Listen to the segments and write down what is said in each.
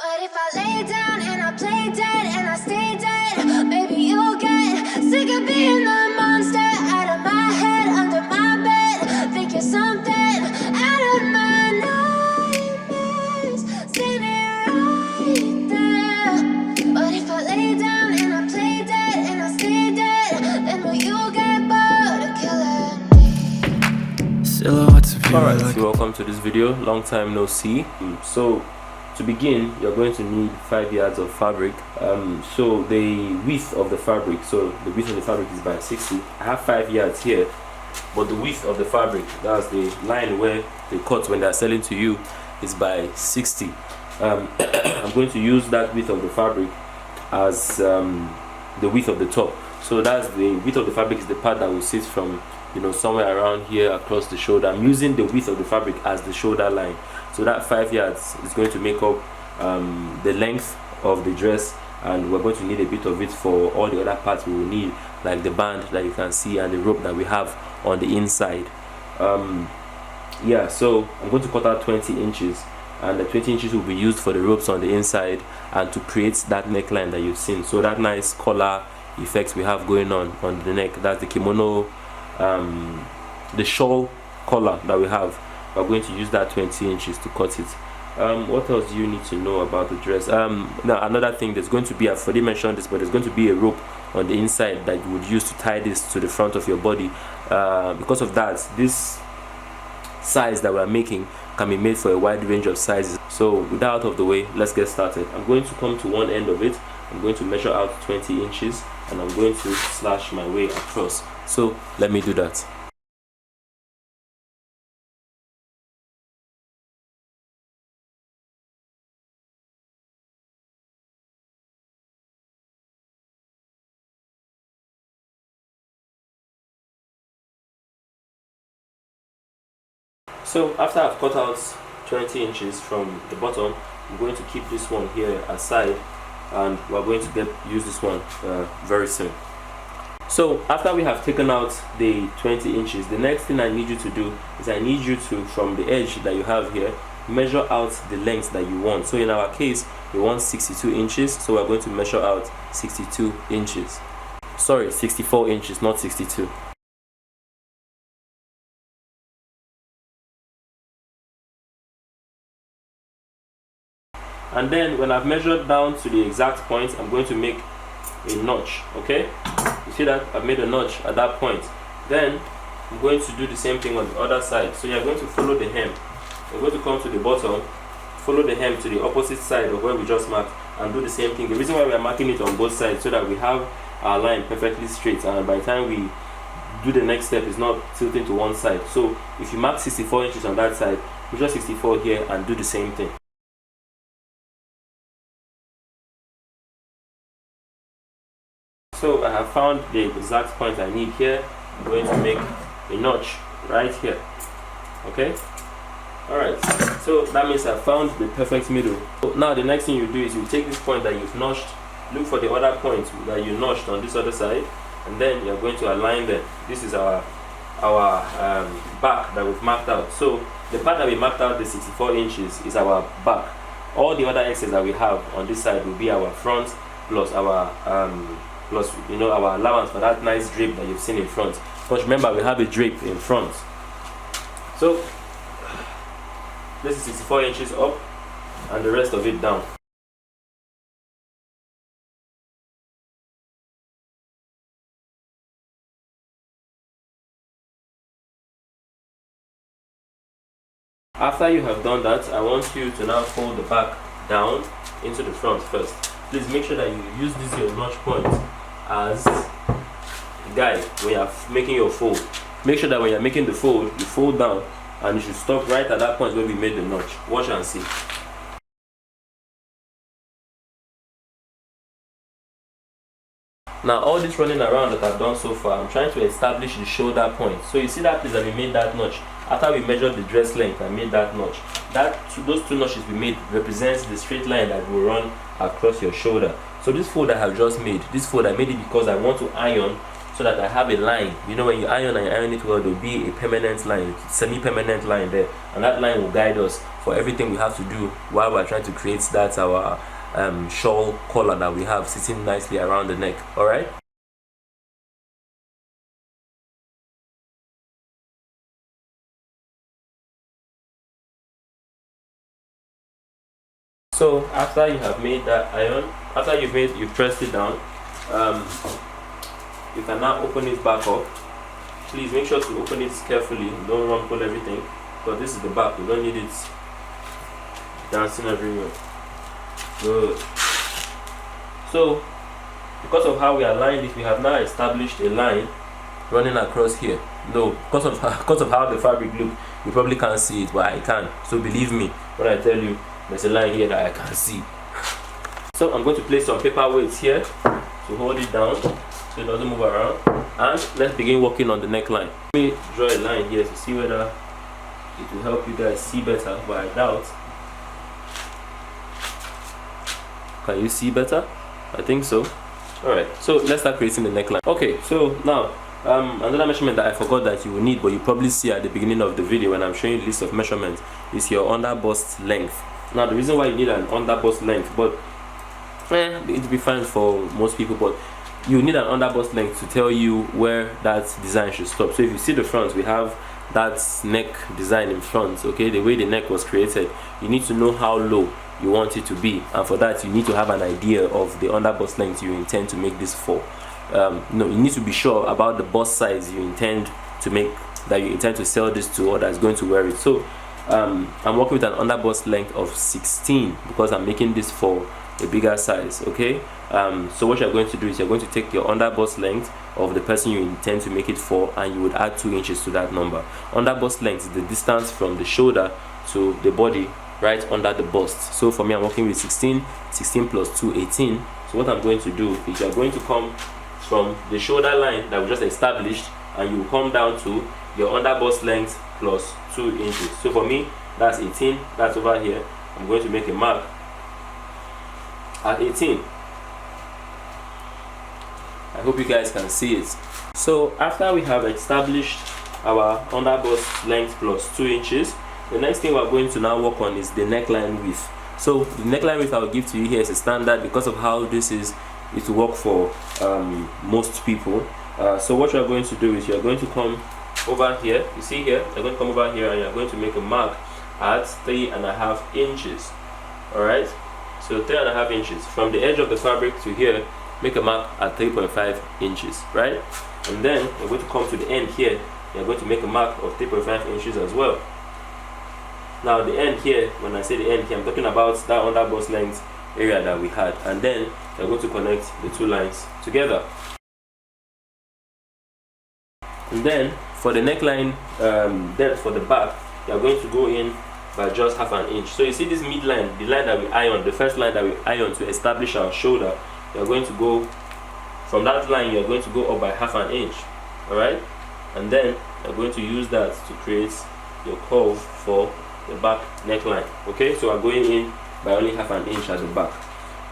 What if I lay down and I play dead and I stay dead? Baby, you'll get sick of being the monster out of my head, under my bed. Think you're something out of my nightmares, standing right there. What if I lay down and I play dead and I stay dead? Then will you get bored of killing me? Silhouettes of you. Alright, so welcome to this video. Long time no see. So to begin, you're going to need 5 yards of fabric. So the width of the fabric, is by 60. I have 5 yards here, but the width of the fabric, that's the line where they cut when they're selling to you, is by 60. I'm going to use that width of the fabric as the width of the top. So that's the width of the fabric is the part that will sit from, you know, somewhere around here across the shoulder. I'm using the width of the fabric as the shoulder line. So that 5 yards is going to make up the length of the dress, and we're going to need a bit of it for all the other parts we will need, like the band that you can see and the rope that we have on the inside. Yeah, so I'm going to cut out 20 inches, and the 20 inches will be used for the ropes on the inside and to create that neckline that you've seen. So that nice collar effect we have going on the neck, that's the kimono, the shawl collar that we have. We're going to use that 20 inches to cut it. What else do you need to know about the dress? Now another thing, there's going to be, I've already mentioned this, but there's going to be a rope on the inside that you would use to tie this to the front of your body. Because of that, this size that we're making can be made for a wide range of sizes. So with that out of the way, let's get started. I'm going to come to one end of it. I'm going to measure out 20 inches and I'm going to slash my way across. So let me do that. So after I've cut out 20 inches from the bottom, I'm going to keep this one here aside, and we're going to use this one very soon. So after we have taken out the 20 inches, the next thing I need you to do is I need you to, from the edge that you have here, measure out the length that you want. So in our case, we want 62 inches, so we're going to measure out 62 inches. Sorry, 64 inches, not 62. And then when I've measured down to the exact point, I'm going to make a notch. Okay, you see that I've made a notch at that point. Then I'm going to do the same thing on the other side. So you're going to follow the hem. You're going to come to the bottom, follow the hem to the opposite side of where we just marked, and do the same thing. The reason why we are marking it on both sides, so that we have our line perfectly straight, and by the time we do the next step, it's not tilting to one side. So if you mark 64 inches on that side, measure 64 here and do the same thing. So I have found the exact point I need here. I'm going to make a notch right here. Okay? Alright, so that means I found the perfect middle. So now the next thing you do is you take this point that you've notched, look for the other point that you notched on this other side, and then you're going to align them. This is our back that we've marked out. So the part that we marked out, the 64 inches, is our back. All the other excess that we have on this side will be our front plus our our allowance for that nice drape that you've seen in front. Because remember, we have a drape in front. So this is 64 inches up and the rest of it down. After you have done that, I want you to now fold the back down into the front first. Please make sure that you use this your notch point as a guide when you're making your fold. Make sure that when you're making the fold, you fold down, and you should stop right at that point where we made the notch. Watch and see. Now all this running around that I've done so far, I'm trying to establish the shoulder point. So you see that place that we made that notch. After we measured the dress length, I made that notch. Those two notches we made represents the straight line that will run across your shoulder. So this fold I have just made, this fold I made it because I want to iron so that I have a line. You know, when you iron and you iron it well, there will be a permanent line, semi-permanent line there, and that line will guide us for everything we have to do while we're trying to create that our shawl collar that we have sitting nicely around the neck. All right. So after you have made that iron, after you've pressed it down, you can now open it back up. Please make sure to open it carefully. Don't rumple everything, because this is the back. We don't need it dancing everywhere. Good. So because of how we aligned it, we have now established a line running across here. No, because of how the fabric look, you probably can't see it, but I can. So believe me when I tell you there's a line here that I can see. So I'm going to place some paper weights here to hold it down so it doesn't move around, and let's begin working on the neckline. Let me draw a line here to see whether it will help you guys see better, but I doubt. Can you see better? I think so. Alright, so let's start creating the neckline. Okay, so now another measurement that I forgot that you will need, but you probably see at the beginning of the video when I'm showing you the list of measurements, is your under bust length. Now the reason why you need an under bust length, but it'll be fine for most people, but you need an under bust length to tell you where that design should stop. So if you see the front, we have that neck design in front, okay, the way the neck was created. You need to know how low you want it to be, and for that you need to have an idea of the under bust length you intend to make this for. No, you need to be sure about the bust size you intend to make, that you intend to sell this to, or that's going to wear it. So I'm working with an under bust length of 16 because I'm making this for a bigger size. Okay, so what you're going to do is you're going to take your under bust length of the person you intend to make it for, and you would add 2 inches to that number. Under bust length is the distance from the shoulder to the body right under the bust. So for me, I'm working with 16 plus 2, 18. So what I'm going to do is you're going to come from the shoulder line that we just established, and you come down to your under bust length plus 2 inches. So for me, that's 18. That's over here. I'm going to make a mark at 18. I hope you guys can see it. So after we have established our under bust length plus 2 inches, the next thing we're going to now work on is the neckline width. So the neckline width I will give to you here is a standard because of how this is. It will work for most people. So what you're going to do is you're going to come over here. You see here, you're going to come over here and you're going to make a mark at 3.5 inches. Alright, so 3.5 inches from the edge of the fabric to here. Make a mark at 3.5 inches, right? And then you're going to come to the end here. You're going to make a mark of 3.5 inches as well. Now the end here, when I say the end here, I'm talking about that under bust length area that we had, and then you're going to connect the two lines together. And then for the neckline depth for the back, you're going to go in by just 1/2 inch. So you see this midline, the line that we ironed, the first line that we ironed to establish our shoulder, you're going to go from that line, you're going to go up by 1/2 inch. Alright, and then you're going to use that to create your curve for the back neckline. Okay, so I'm going in by only 1/2 inch at the back.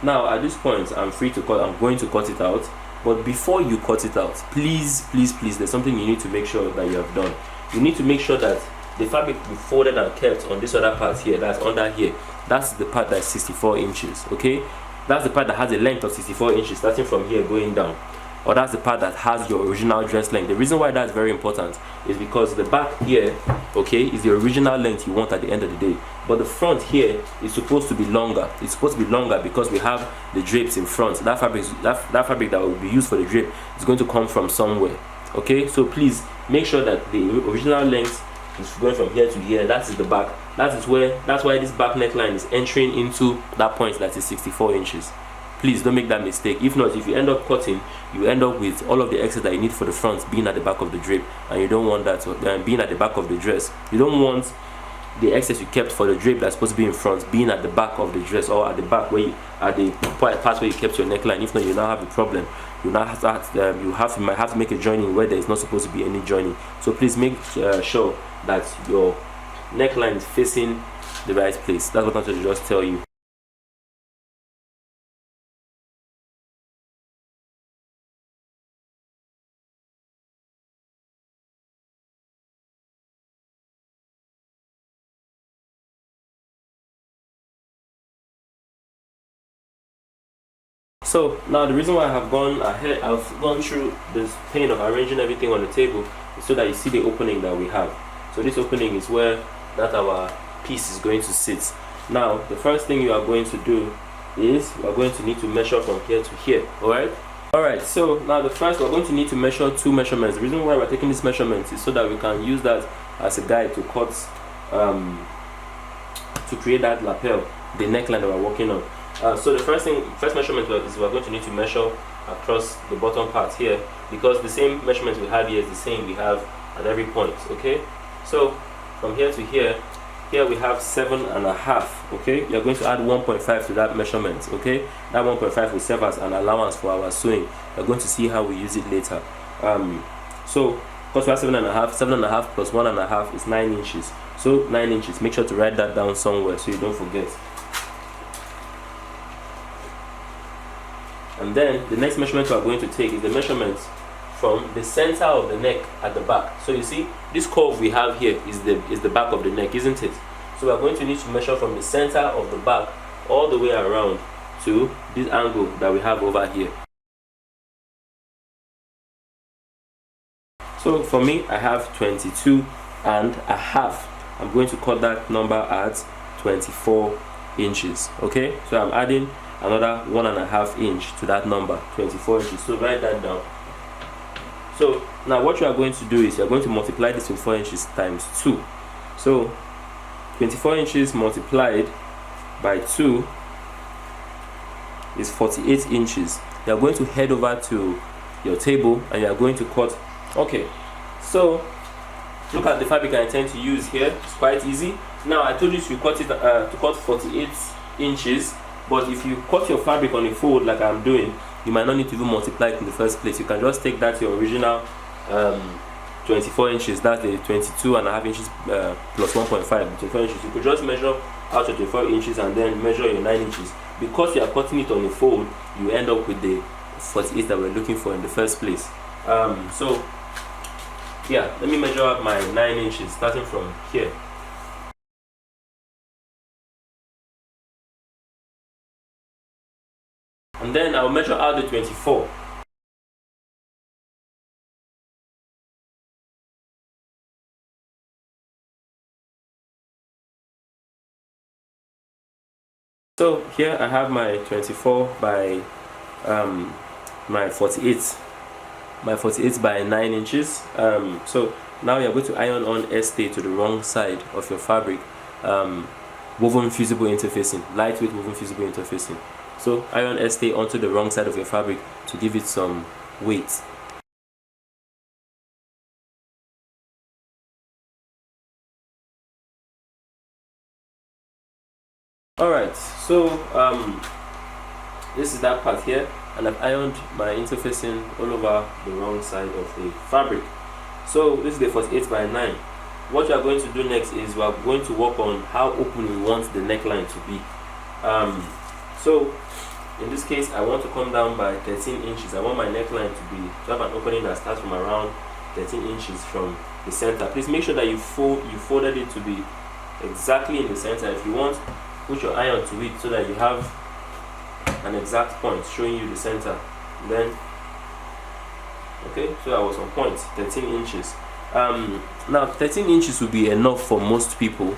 Now at this point, I'm free to cut. I'm going to cut it out, but before you cut it out, please, there's something you need to make sure that you have done. You need to make sure that the fabric will be folded and kept on this other part here, that's under here. That's the part that's 64 inches. Okay, that's the part that has a length of 64 inches starting from here going down, or that's the part that has your original dress length. The reason why that's very important is because the back here, okay, is the original length you want at the end of the day, but the front here is supposed to be longer. It's supposed to be longer because we have the drapes in front. That fabric that will be used for the drape is going to come from somewhere. Okay, so please make sure that the original length is going from here to here. That is the back. That's why this back neckline is entering into that point that is 64 inches. Please don't make that mistake. If not, if you end up cutting, you end up with all of the excess that you need for the front being at the back of the drape, and you don't want that being at the back of the dress. You don't want the excess you kept for the drape that's supposed to be in front being at the back of the dress, or at the back where you, at the part where you kept your neckline. If not, you now have a problem. You now might have to make a joining where there is not supposed to be any joining. So please make sure that your neckline is facing the right place. That's what I wanted to just tell you. So now the reason why I've gone through this pain of arranging everything on the table is so that you see the opening that we have. So this opening is where that our piece is going to sit. Now the first thing you are going to do is we are going to need to measure from here to here. Alright, so now the first we're going to need to measure 2 measurements. The reason why we're taking these measurements is so that we can use that as a guide to cut to create that lapel, the neckline that we're working on. So the first measurement is we're going to need to measure across the bottom part here, because the same measurement we have here is the same we have at every point. Okay, so from here to here we have 7.5. okay, you're going to add 1.5 to that measurement. Okay, that 1.5 will serve as an allowance for our sewing. You're going to see how we use it later. So because we have 7.5 plus 1.5 is 9 inches. So 9 inches, make sure to write that down somewhere so you don't forget. And then the next measurement we are going to take is the measurement from the center of the neck at the back. So you see this curve we have here is the back of the neck, isn't it? So we are going to need to measure from the center of the back all the way around to this angle that we have over here. So for me, I have 22.5. I'm going to cut that number at 24 inches. Okay, so I'm adding another 1.5 inch to that number, 24 inches. So write that down. So now what you are going to do is you're going to multiply this 24 inches times 2. So 24 inches multiplied by 2 is 48 inches. You're going to head over to your table and you're going to cut. Okay, so look at the fabric I intend to use here. It's quite easy. Now I told you to cut it to cut 48 inches, but if you cut your fabric on a fold like I'm doing, you might not need to even multiply it in the first place. You can just take that your original 24 inches, that's the 22.5 inches plus 1.5, 24 inches. You could just measure out your 24 inches and then measure your 9 inches. Because you are cutting it on a fold, you end up with the 48 that we're looking for in the first place. So yeah, let me measure out my 9 inches starting from here. And then I'll measure out the 24. So here I have my 24 by my 48 by 9 inches. So now you're going to iron on stay to the wrong side of your fabric. Woven fusible interfacing, lightweight woven fusible interfacing. So iron stay onto the wrong side of your fabric to give it some weight. Alright, so this is that part here, and I've ironed my interfacing all over the wrong side of the fabric. So this is the 48 by 9. What we are going to do next is we are going to work on how open we want the neckline to be. So in this case, I want to come down by 13 inches. I want my neckline to have an opening that starts from around 13 inches from the center. Please make sure that you folded it to be exactly in the center. If you want, put your iron to it so that you have an exact point showing you the center. Then okay, so I was on point, 13 inches. Now 13 inches will be enough for most people,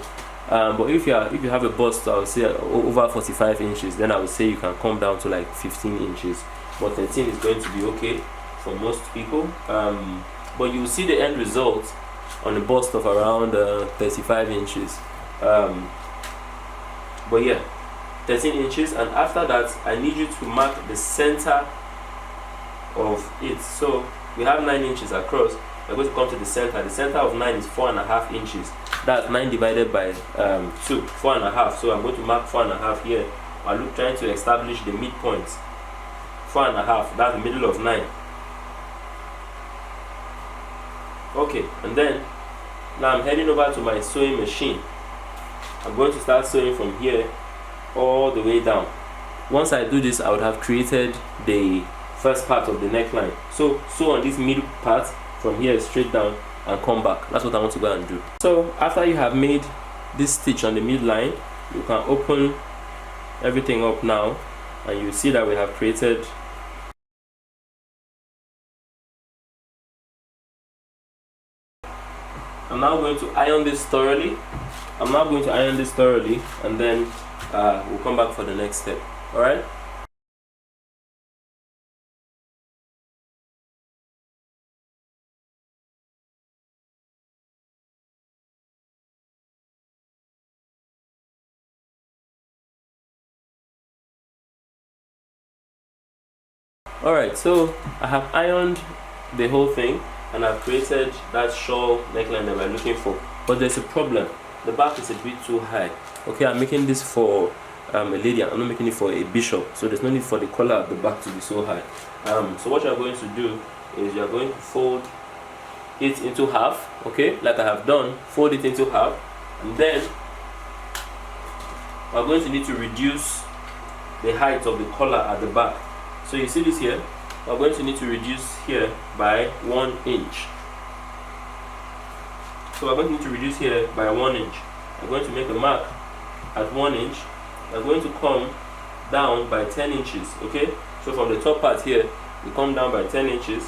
but if you have a bust, I would say over 45 inches, then I would say you can come down to like 15 inches, but 13 is going to be okay for most people. But you will see the end result on a bust of around 35 inches. But yeah, 13 inches, and after that I need you to mark the center of it. So we have 9 inches across. We're going to come to the center. The center of 9 is 4.5 inches. That's 9 divided by 2, 4.5. So I'm going to mark 4.5 here. I'm trying to establish the midpoint. 4.5, that's the middle of 9. Okay, and then now I'm heading over to my sewing machine. I'm going to start sewing from here all the way down. Once I do this, I would have created the first part of the neckline. So sew on this middle part from here straight down and come back. That's what I want to go and do. So after you have made this stitch on the midline, you can open everything up now and you see that we have created I'm now going to iron this thoroughly. And then we'll come back for the next step. Alright? Alright, so I have ironed the whole thing and I've created that shawl neckline that we're looking for. But there's a problem. The back is a bit too high. Okay, I'm making this for a lady. I'm not making it for a bishop. So there's no need for the collar at the back to be so high. So what you're going to do is you're going to fold it into half. Okay, like I have done. Fold it into half. And then we're going to need to reduce the height of the collar at the back. So you see this here? We're going to need to reduce here by 1 inch. So we're going to need to reduce here by 1 inch. We're going to make a mark at 1 inch. We're going to come down by 10 inches. Okay? So from the top part here, we come down by 10 inches.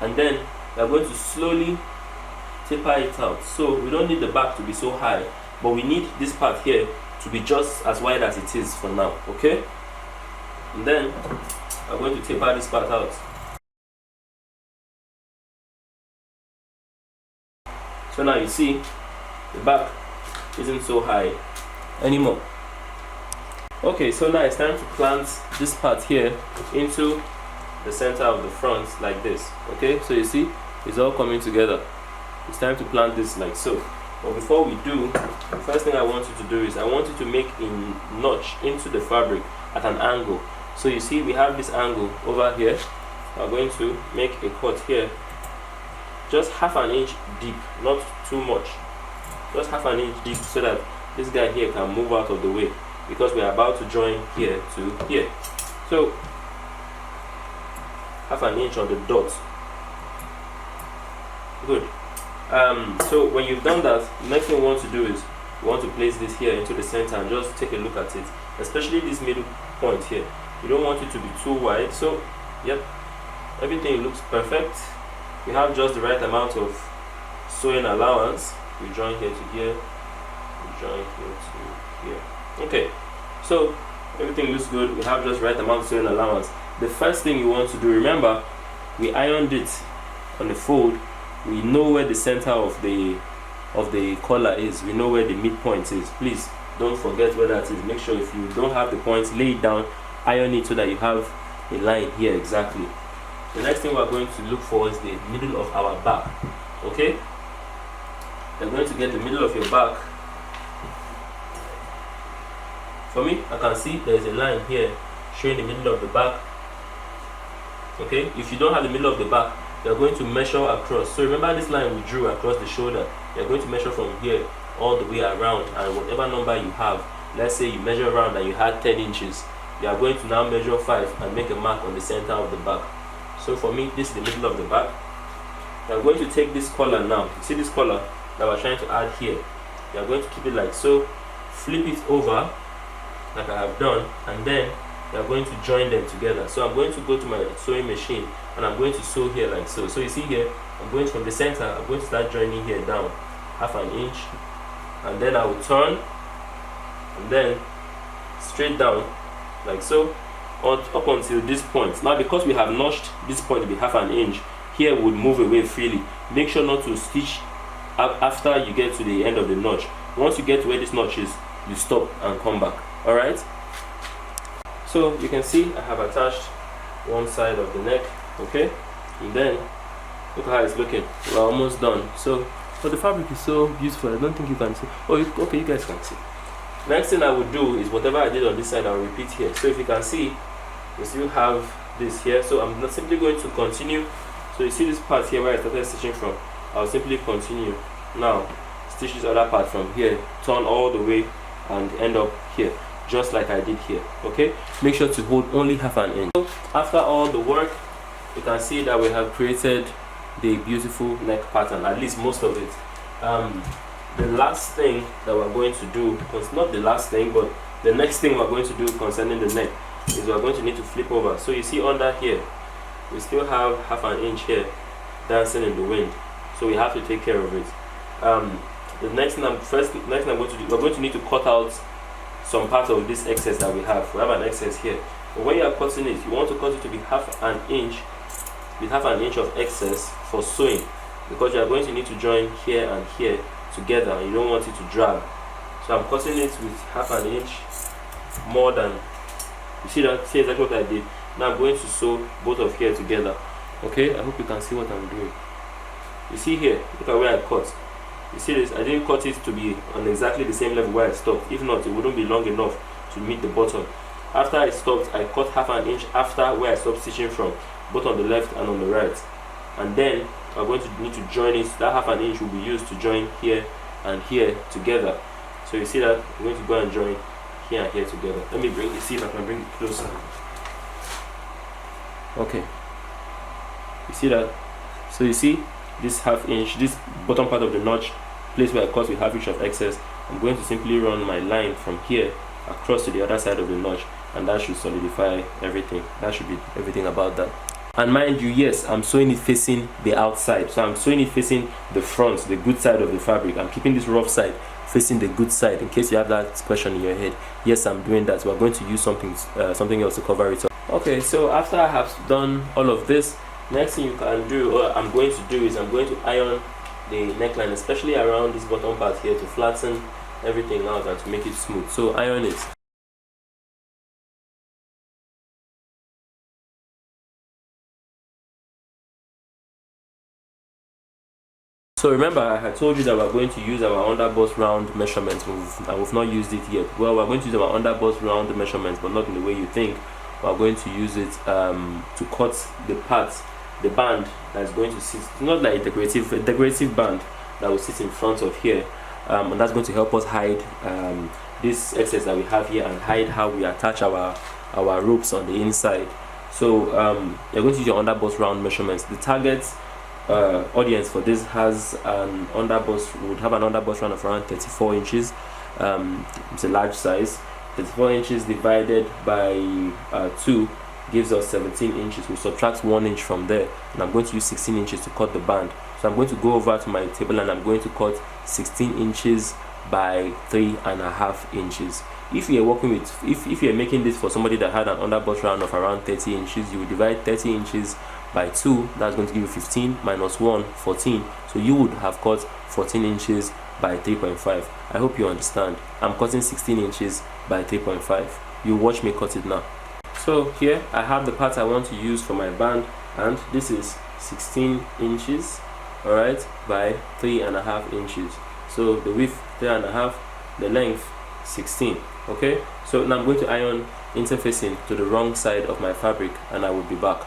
And then we're going to slowly taper it out. So we don't need the back to be so high, but we need this part here to be just as wide as it is for now. Okay? And then I'm going to taper this part out. So now you see the back isn't so high anymore. Okay, so now it's time to plant this part here into the center of the front like this. Okay, so you see it's all coming together. It's time to plant this like so. But before we do, the first thing I want you to do is I want you to make a notch into the fabric at an angle. So you see we have this angle over here. I'm going to make a cut here, just half an inch deep, not too much, just half an inch deep, so that this guy here can move out of the way, because we're about to join here to here. So half an inch on the dot. Good. So when you've done that, the next thing we want to do is we want to place this here into the center and just take a look at it, especially this middle point here. You don't want it to be too wide. So yep, everything looks perfect. We have just the right amount of sewing allowance. We join here to here, we join here to here. Okay, so everything looks good. We have just the right amount of sewing allowance. The first thing you want to do, remember, we ironed it on the fold. We know where the center of the collar is. We know where the midpoint is. Please don't forget where that is. Make sure if you don't have the points, lay it down, iron it so that you have a line here exactly. The next thing we're going to look for is the middle of our back. Okay, you're going to get the middle of your back. For me, I can see there's a line here showing the middle of the back. Okay, if you don't have the middle of the back, you're going to measure across. So remember this line we drew across the shoulder. You're going to measure from here all the way around, and whatever number you have, let's say you measure around and you had 10 inches, you are going to now measure 5 and make a mark on the center of the back. So for me, this is the middle of the back. You're going to take this collar now. You see this collar that we're trying to add here? You're going to keep it like so, flip it over like I have done, and then you're going to join them together. So I'm going to go to my sewing machine and I'm going to sew here like so. So you see here, I'm going from the center, I'm going to start joining here down half an inch, and then I will turn and then straight down like so up until this point. Now because we have notched this point to be half an inch, here would move away freely. Make sure not to stitch after you get to the end of the notch. Once you get to where this notch is, you stop and come back. Alright, so you can see I have attached one side of the neck. Okay, and then look how it's looking. We're almost done. So but the fabric is so beautiful, I don't think you can see. Oh, okay, you guys can see. Next thing I would do is whatever I did on this side, I'll repeat here. So if you can see, we still have this here. So I'm not simply going to continue. So you see this part here where I started stitching from, I'll simply continue now, stitch this other part from here, turn all the way and end up here, just like I did here. Okay, make sure to hold only half an inch. So after all the work, you can see that we have created the beautiful neck pattern, at least most of it. The last thing that we're going to do, well, it's not the last thing, but The next thing we're going to do concerning the neck is we're going to need to flip over. So you see under here, we still have half an inch here dancing in the wind. So we have to take care of it. The next thing I'm going to do, we're going to need to cut out some part of this excess that we have. We have an excess here. But when you are cutting it, you want to cut it to be half an inch, with half an inch of excess for sewing, because you are going to need to join here and here together, and you don't want it to drag. So I'm cutting it with half an inch more than, you see that? See exactly what I did. Now I'm going to sew both of here together. Okay, I hope you can see what I'm doing. You see here, look at where I cut. You see this? I didn't cut it to be on exactly the same level where I stopped. If not, it wouldn't be long enough to meet the bottom. After I stopped, I cut half an inch after where I stopped stitching from, both on the left and on the right. And then I'm going to need to join it. That half an inch will be used to join here and here together. So you see that? I'm going to go and join here and here together. Let me see if I can bring it closer. Okay. You see that? So you see this half inch, this bottom part of the notch, place where I cut with half inch of excess. I'm going to simply run my line from here across to the other side of the notch, and that should solidify everything. That should be everything about that. And mind you, yes, I'm sewing it facing the outside, so I'm sewing it facing the front, the good side of the fabric. I'm keeping this rough side facing the good side, in case you have that question in your head. Yes, I'm doing that. We're going to use something else to cover it up. Okay, so after I have done all of this, next thing you can do, or I'm going to do, is I'm going to iron the neckline, especially around this bottom part here, to flatten everything out and to make it smooth. So iron it. So remember, I had told you that we're going to use our underbust round measurements, and we've not used it yet. Well, we're going to use our underbust round measurements, but not in the way you think. We're going to use it to cut the parts, the band that's going to sit, not like a decorative band that will sit in front of here, and that's going to help us hide this excess that we have here, and hide how we attach our ropes on the inside. So you're going to use your underbust round measurements. The target audience for this has would have an underbust round of around 34 inches. It's a large size. 34 inches divided by 2 gives us 17 inches. We subtract 1 inch from there, and I'm going to use 16 inches to cut the band. So I'm going to go over to my table, and I'm going to cut 16 inches by 3.5 inches. If you're working with, if you're making this for somebody that had an underbust round of around 30 inches, you will divide 30 inches by 2. That's going to give you 15 minus 1, 14. So you would have cut 14 inches by 3.5. I hope you understand. I'm cutting 16 inches by 3.5. You watch me cut it now. So here I have the part I want to use for my band, and this is 16 inches, alright, by 3.5 inches. So the width 3.5, the length 16. Okay, so now I'm going to iron interfacing to the wrong side of my fabric, and I will be back.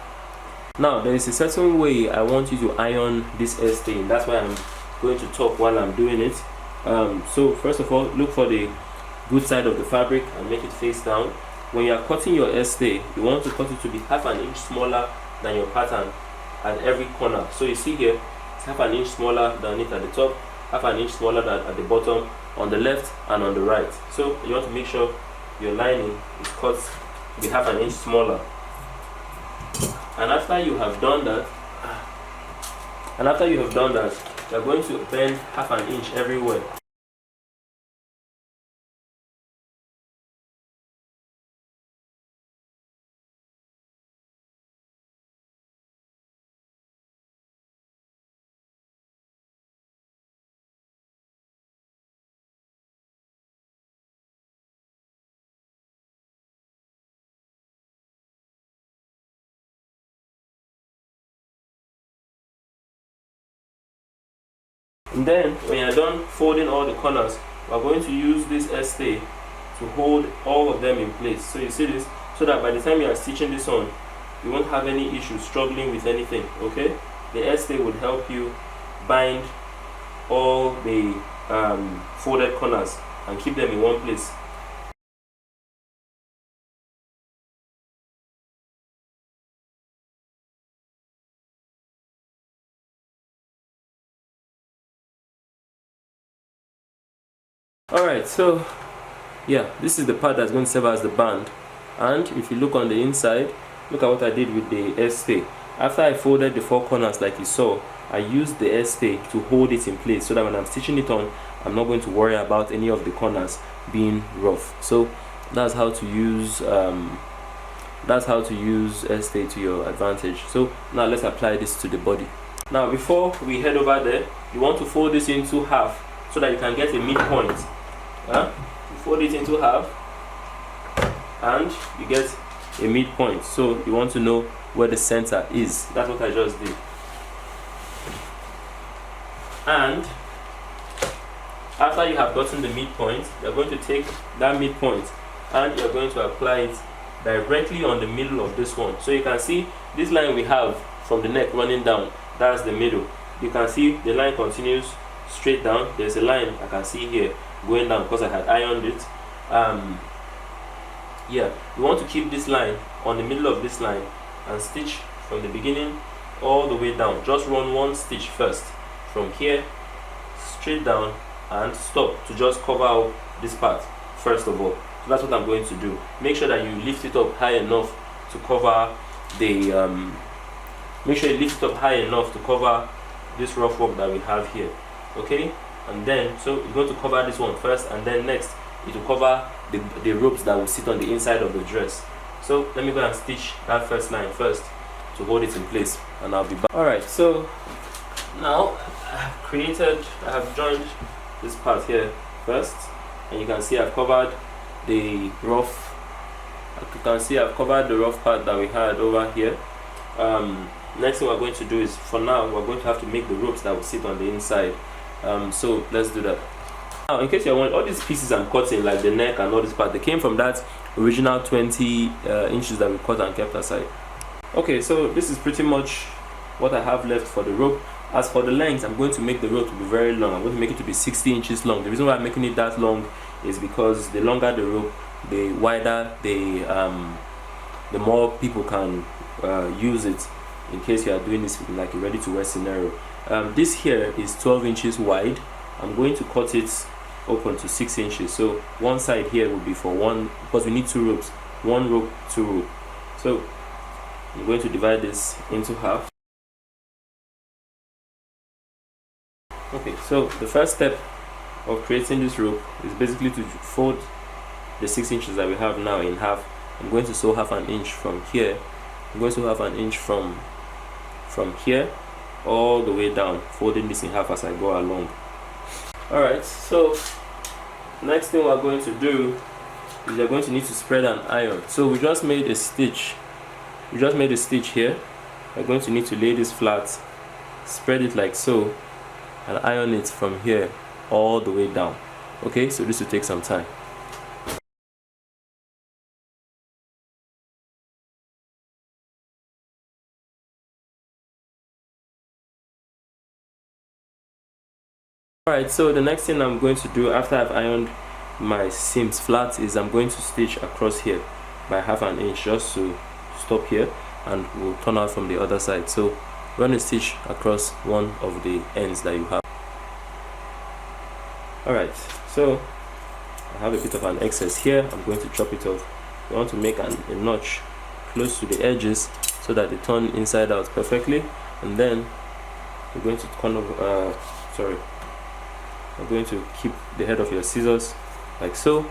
Now there is a certain way I want you to iron this S-stay. That's why I'm going to talk while I'm doing it. So first of all, look for the good side of the fabric and make it face down. When you are cutting your S-stay, you want to cut it to be half an inch smaller than your pattern at every corner. So you see here, it's half an inch smaller than it at the top, half an inch smaller than at the bottom, on the left and on the right. So you want to make sure your lining is cut to be half an inch smaller. And after you have done that, you're going to bend half an inch everywhere. And then when you're done folding all the corners, we're going to use this S-stay to hold all of them in place. So you see this, so that by the time you are stitching this on, you won't have any issues struggling with anything. Okay, the S-stay would help you bind all the folded corners and keep them in one place. Alright, so Yeah, this is the part that's going to serve as the band. And if you look on the inside, look at what I did with the S-stay. After I folded the 4 corners like you saw, I used the S-stay to hold it in place so that when I'm stitching it on, I'm not going to worry about any of the corners being rough. So that's how to use S-stay to your advantage. So now let's apply this to the body. Now before we head over there, you want to fold this into half so that you can get a midpoint. You fold it into half and you get a midpoint. So you want to know where the center is. That's what I just did. And after you have gotten the midpoint, you're going to take that midpoint and you're going to apply it directly on the middle of this one. So you can see this line we have from the neck running down, that's the middle. You can see the line continues straight down. There's a line I can see here going down because I had ironed it. Yeah, you want to keep this line on the middle of this line and stitch from the beginning all the way down. Just run one stitch first from here straight down and stop to just cover up this part first of all. So that's what I'm going to do. Make sure that you lift it up high enough to cover the this rough work that we have here. Okay, and then so you're going to cover this one first, and then next it will cover the ropes that will sit on the inside of the dress. So let me go and stitch that first line first to hold it in place, and I'll be back. Alright, so now I have joined this part here first, and you can see I've covered the rough part that we had over here. Next thing we're going to do is, for now, we're going to have to make the ropes that will sit on the inside. So let's do that. Now, in case you're wondering, all these pieces I'm cutting, like the neck and all this part, they came from that original 20 inches that we cut and kept aside. Okay, so this is pretty much what I have left for the rope. As for the length, I'm going to make the rope to be very long. I'm going to make it to be 60 inches long. The reason why I'm making it that long is because the longer the rope, the wider the more people can use it in case you are doing this like a ready to wear scenario. This here is 12 inches wide. I'm going to cut it open to 6 inches. So one side here will be for one, because we need 2 ropes. 1 rope, 2 rope. So I'm going to divide this into half. Okay, so the first step of creating this rope is basically to fold the 6 inches that we have now in half. I'm going to sew half an inch from here. I'm going to sew half an inch from here all the way down, folding this in half as I go along. Alright, so next thing we're going to do is you're going to need to spread an iron. So we just made a stitch. Here. We're going to need to lay this flat, spread it like so, and iron it from here all the way down. Okay, so this will take some time. Alright, so the next thing I'm going to do after I've ironed my seams flat is I'm going to stitch across here by half an inch, just to stop here, and we'll turn out from the other side. So run a stitch across one of the ends that you have. Alright, so I have a bit of an excess here. I'm going to chop it off. You want to make a notch close to the edges so that they turn inside out perfectly, and then we're going to I'm going to keep the head of your scissors like so,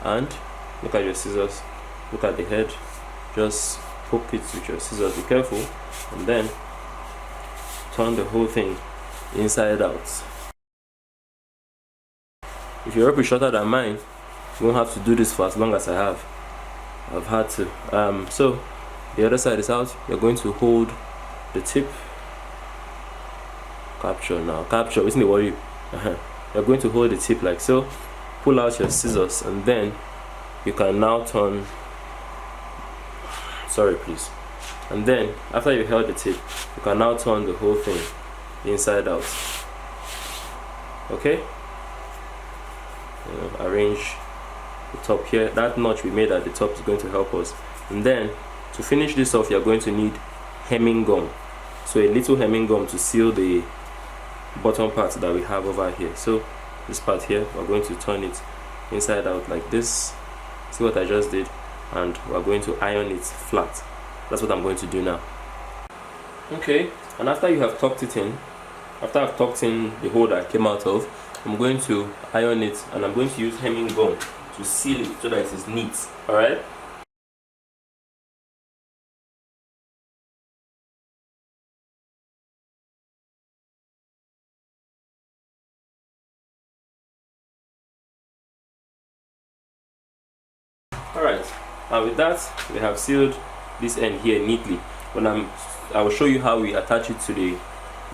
and look at your scissors, look at the head, just poke it with your scissors, be careful, and then turn the whole thing inside out. If your rope is shorter than mine, you won't have to do this for as long as I've had to. So the other side is out. You're going to hold the tip, capture, isn't it worry? You're going to hold the tip like so, pull out your scissors, and then you can now turn, and then after you held the tip, you can now turn the whole thing inside out. Okay, arrange the top here. That notch we made at the top is going to help us, and then to finish this off, you're going to need hemming gum. So a little hemming gum to seal the bottom part that we have over here. So this part here, we're going to turn it inside out like this. See what I just did? And we're going to iron it flat. That's what I'm going to do now. Okay, and after you have tucked it in, after I've tucked in the hole that I came out of, I'm going to iron it, and I'm going to use hemming gum to seal it so that it is neat. Alright? Alright, and with that we have sealed this end here neatly. I will show you how we attach it to the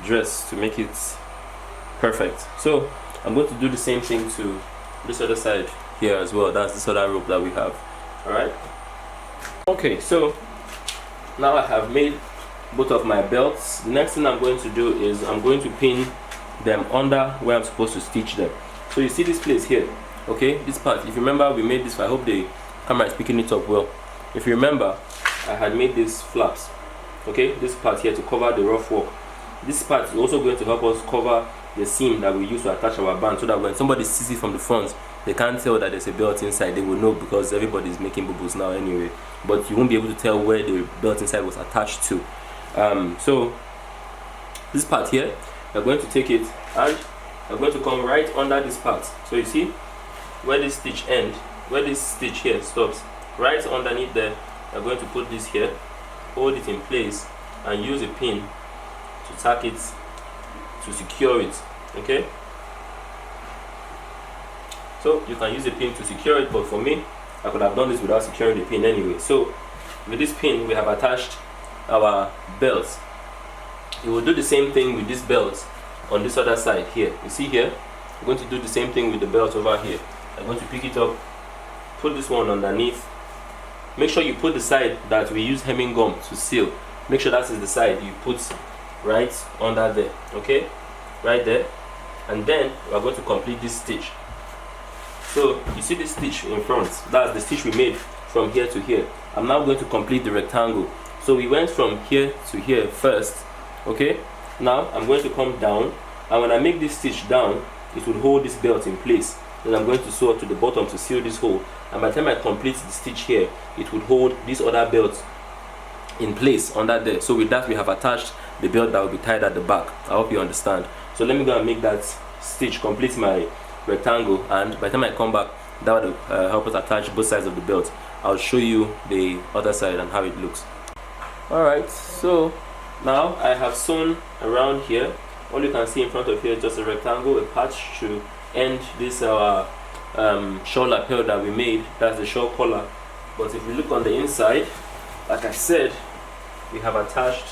dress to make it perfect. So I'm going to do the same thing to this other side here as well. That's this other rope that we have. Alright. Okay, so now I have made both of my belts. The next thing I'm going to do is I'm going to pin them under where I'm supposed to stitch them. So you see this place here, okay, this part, if you remember, we made this. I hope the camera is picking it up well. If you remember, I had made these flaps, okay, this part here to cover the rough work. This part is also going to help us cover the seam that we use to attach our band, so that when somebody sees it from the front, they can't tell that there's a belt inside. They will know because everybody is making bubbles now anyway, but you won't be able to tell where the belt inside was attached to. So this part here, we're going to take it and we're going to come right under this part. So you see where this stitch ends, where this stitch here stops, right underneath there, we're going to put this here, hold it in place, and use a pin to tack it, to secure it. Okay, so you can use a pin to secure it, but for me, I could have done this without securing the pin anyway. So with this pin, we have attached our belts. You will do the same thing with this belt on this other side here. You see here, we're going to do the same thing with the belt over here. I'm going to pick it up, put this one underneath. Make sure you put the side that we use hemming gum to seal. Make sure that is the side you put right under there, okay, right there. And then we are going to complete this stitch. So you see this stitch in front, that's the stitch we made from here to here. I'm now going to complete the rectangle. So we went from here to here first, okay. Now I'm going to come down, and when I make this stitch down, it will hold this belt in place. Then I'm going to sew up to the bottom to seal this hole, and by the time I complete the stitch here, it would hold this other belt in place under there. So with that, we have attached the belt that will be tied at the back. I hope you understand. So let me go and make that stitch, complete my rectangle, and by the time I come back, that will help us attach both sides of the belt. I'll show you the other side and how it looks. Alright, so now I have sewn around here. All you can see in front of here is just a rectangle, a patch to end this shawl lapel that we made. That's the shawl collar. But if you look on the inside, like I said, we have attached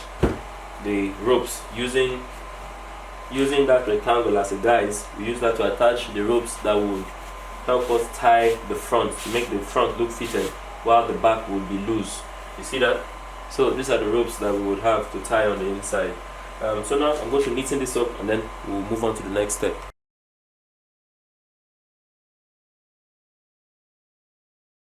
the ropes using that rectangle as a guide. We use that to attach the ropes that would help us tie the front, to make the front look fitted while the back would be loose. You see that? So these are the ropes that we would have to tie on the inside. So now I'm going to neaten this up, and then we'll move on to the next step.